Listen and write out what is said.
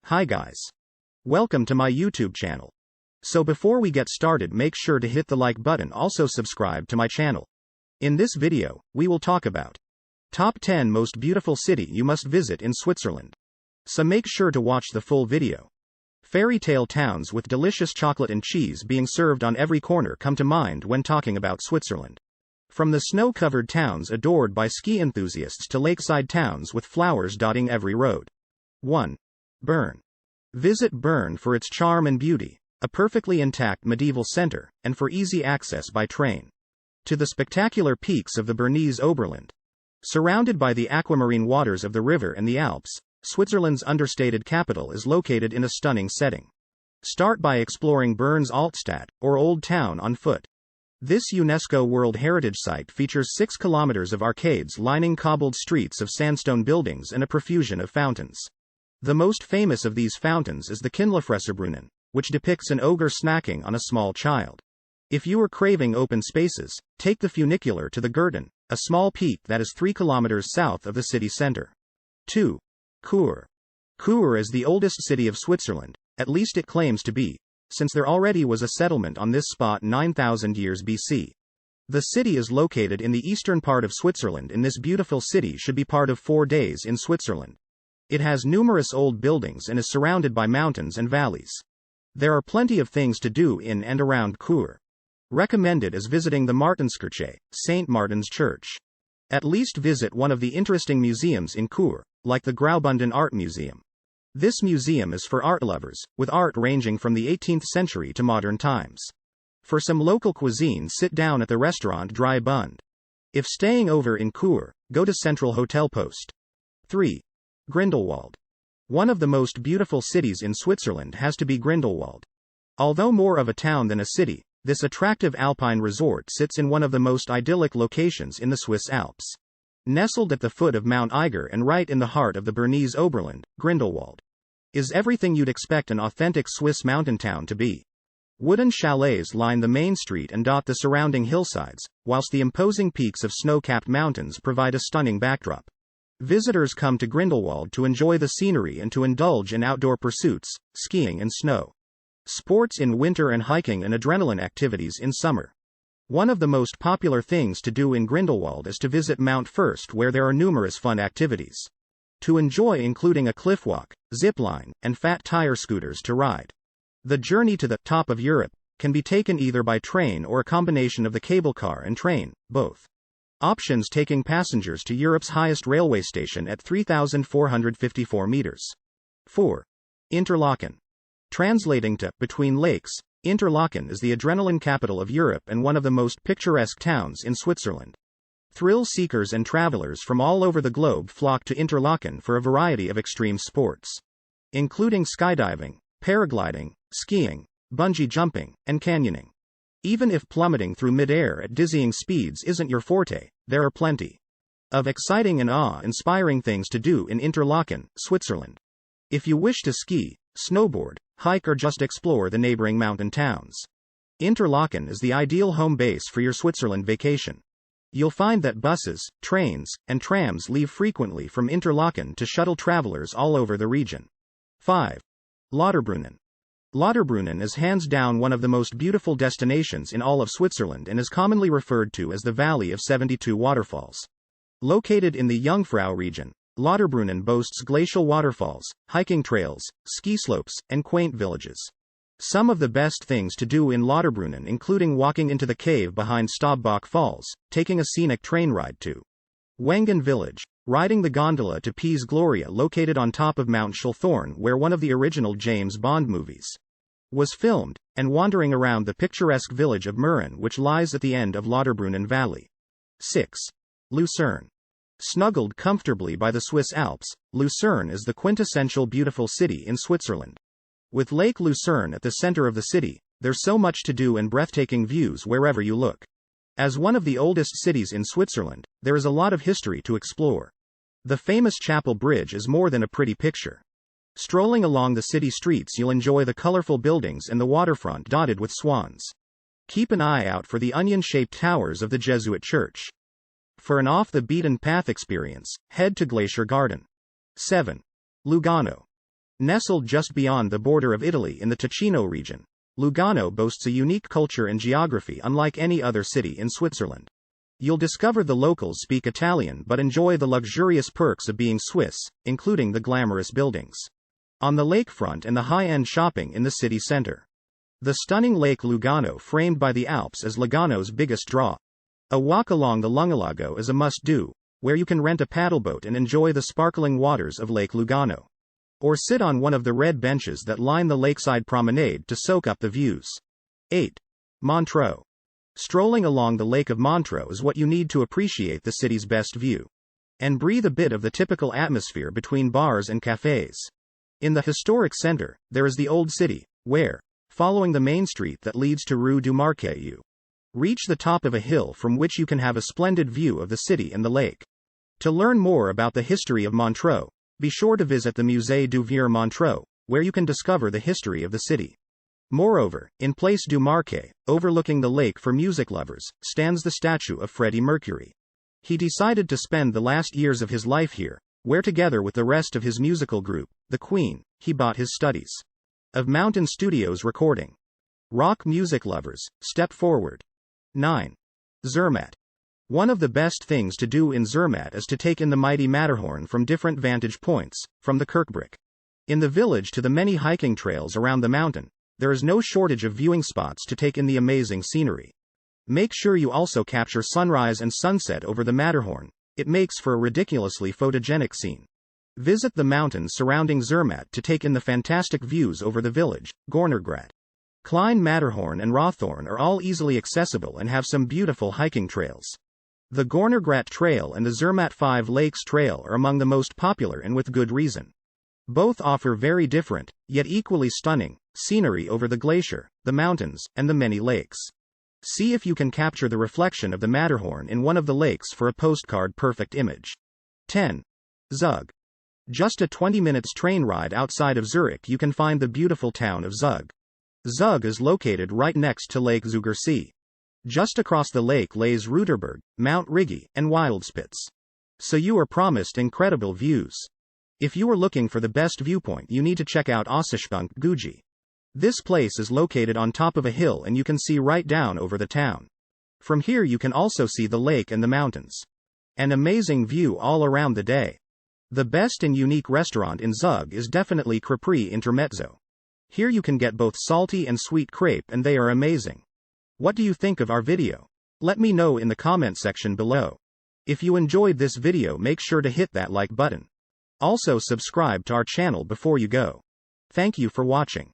Hi guys. Welcome to my YouTube channel. So before we get started, make sure to hit the like button, also subscribe to my channel. In this video, we will talk about Top 10 Most Beautiful City You Must Visit in Switzerland. So make sure to watch the full video. Fairy tale towns with delicious chocolate and cheese being served on every corner come to mind when talking about Switzerland. From the snow-covered towns adored by ski enthusiasts to lakeside towns with flowers dotting every road. 1. Bern. Visit Bern for its charm and beauty, a perfectly intact medieval center, and for easy access by train to the spectacular peaks of the Bernese Oberland. Surrounded by the aquamarine waters of the river and the Alps, Switzerland's understated capital is located in a stunning setting. Start by exploring Bern's Altstadt, or Old Town, on foot. This UNESCO World Heritage Site features 6 kilometers of arcades lining cobbled streets of sandstone buildings and a profusion of fountains. The most famous of these fountains is the Kindlerfresserbrunnen, which depicts an ogre snacking on a small child. If you are craving open spaces, take the funicular to the Gurten, a small peak that is 3 kilometers south of the city center. 2. Chur. Chur is the oldest city of Switzerland, at least it claims to be, since there already was a settlement on this spot 9,000 years BC. The city is located in the eastern part of Switzerland, and this beautiful city should be part of 4 days in Switzerland. It has numerous old buildings and is surrounded by mountains and valleys. There are plenty of things to do in and around Chur. Recommended is visiting the Martinskirche, St. Martin's Church. At least visit one of the interesting museums in Chur, like the Graubünden Art Museum. This museum is for art lovers, with art ranging from the 18th century to modern times. For some local cuisine, sit down at the restaurant Drei Bund. If staying over in Chur, go to Central Hotel Post. 3. Grindelwald. One of the most beautiful cities in Switzerland has to be Grindelwald. Although more of a town than a city, this attractive alpine resort sits in one of the most idyllic locations in the Swiss Alps. Nestled at the foot of Mount Eiger and right in the heart of the Bernese Oberland, Grindelwald is everything you'd expect an authentic Swiss mountain town to be. Wooden chalets line the main street and dot the surrounding hillsides, whilst the imposing peaks of snow-capped mountains provide a stunning backdrop. Visitors come to Grindelwald to enjoy the scenery and to indulge in outdoor pursuits, skiing and snow sports in winter and hiking and adrenaline activities in summer. One of the most popular things to do in Grindelwald is to visit Mount First, where there are numerous fun activities to enjoy, including a cliff walk, zip line, and fat tire scooters to ride. The journey to the top of Europe can be taken either by train or a combination of the cable car and train, both options taking passengers to Europe's highest railway station at 3,454 meters. 4. Interlaken. Translating to between lakes, Interlaken is the adrenaline capital of Europe and one of the most picturesque towns in Switzerland. Thrill seekers and travelers from all over the globe flock to Interlaken for a variety of extreme sports, including skydiving, paragliding, skiing, bungee jumping, and canyoning. Even if plummeting through mid-air at dizzying speeds isn't your forte, there are plenty of exciting and awe-inspiring things to do in Interlaken, Switzerland. If you wish to ski, snowboard, hike, or just explore the neighboring mountain towns, Interlaken is the ideal home base for your Switzerland vacation. You'll find that buses, trains, and trams leave frequently from Interlaken to shuttle travelers all over the region. 5. Lauterbrunnen. Lauterbrunnen is hands down one of the most beautiful destinations in all of Switzerland and is commonly referred to as the Valley of 72 Waterfalls. Located in the Jungfrau region, Lauterbrunnen boasts glacial waterfalls, hiking trails, ski slopes, and quaint villages. Some of the best things to do in Lauterbrunnen including walking into the cave behind Staubbach Falls, taking a scenic train ride to Wengen village, riding the gondola to Piz Gloria located on top of Mount Schulthorn where one of the original James Bond movies was filmed, and wandering around the picturesque village of Mürren which lies at the end of Lauterbrunnen Valley. 6. Lucerne. Snuggled comfortably by the Swiss Alps, Lucerne is the quintessential beautiful city in Switzerland. With Lake Lucerne at the center of the city, there's so much to do and breathtaking views wherever you look. As one of the oldest cities in Switzerland, there is a lot of history to explore. The famous Chapel Bridge is more than a pretty picture. Strolling along the city streets, you'll enjoy the colorful buildings and the waterfront dotted with swans. Keep an eye out for the onion-shaped towers of the Jesuit church. For an off-the-beaten-path experience, head to Glacier Garden. 7. Lugano. Nestled just beyond the border of Italy in the Ticino region, Lugano boasts a unique culture and geography unlike any other city in Switzerland. You'll discover the locals speak Italian but enjoy the luxurious perks of being Swiss, including the glamorous buildings on the lakefront and the high-end shopping in the city center. The stunning Lake Lugano, framed by the Alps, is Lugano's biggest draw. A walk along the Lungalago is a must-do, where you can rent a paddleboat and enjoy the sparkling waters of Lake Lugano. Or sit on one of the red benches that line the lakeside promenade to soak up the views. 8. Montreux. Strolling along the Lake of Montreux is what you need to appreciate the city's best view and breathe a bit of the typical atmosphere between bars and cafes. In the historic center, there is the Old City, where, following the main street that leads to Rue du Marquet, you reach the top of a hill from which you can have a splendid view of the city and the lake. To learn more about the history of Montreux, be sure to visit the Musée du Vieux Montreux, where you can discover the history of the city. Moreover, in Place du Marquet, overlooking the lake for music lovers, stands the statue of Freddie Mercury. He decided to spend the last years of his life here, where together with the rest of his musical group, the Queen, he bought his studies of Mountain Studios recording. Rock music lovers, step forward. 9. Zermatt. One of the best things to do in Zermatt is to take in the mighty Matterhorn from different vantage points, from the Kirkbrick in the village to the many hiking trails around the mountain. There is no shortage of viewing spots to take in the amazing scenery. Make sure you also capture sunrise and sunset over the Matterhorn. It makes for a ridiculously photogenic scene. Visit the mountains surrounding Zermatt to take in the fantastic views over the village. Gornergrat, Klein Matterhorn and Rothorn are all easily accessible and have some beautiful hiking trails. The Gornergrat Trail and the Zermatt 5 Lakes Trail are among the most popular, and with good reason. Both offer very different, yet equally stunning, scenery over the glacier, the mountains, and the many lakes. See if you can capture the reflection of the Matterhorn in one of the lakes for a postcard perfect image. 10. Zug. Just a 20 minutes train ride outside of Zurich you can find the beautiful town of Zug. Zug is located right next to Lake Zugersee. Just across the lake lays Ruterberg, Mount Rigi, and Wildspitz. So you are promised incredible views. If you are looking for the best viewpoint, you need to check out Aussichtspunkt Guji. This place is located on top of a hill and you can see right down over the town. From here you can also see the lake and the mountains. An amazing view all around the day. The best and unique restaurant in Zug is definitely Crêperie Intermezzo. Here you can get both salty and sweet crepe and they are amazing. What do you think of our video? Let me know in the comment section below. If you enjoyed this video, make sure to hit that like button. Also subscribe to our channel before you go. Thank you for watching.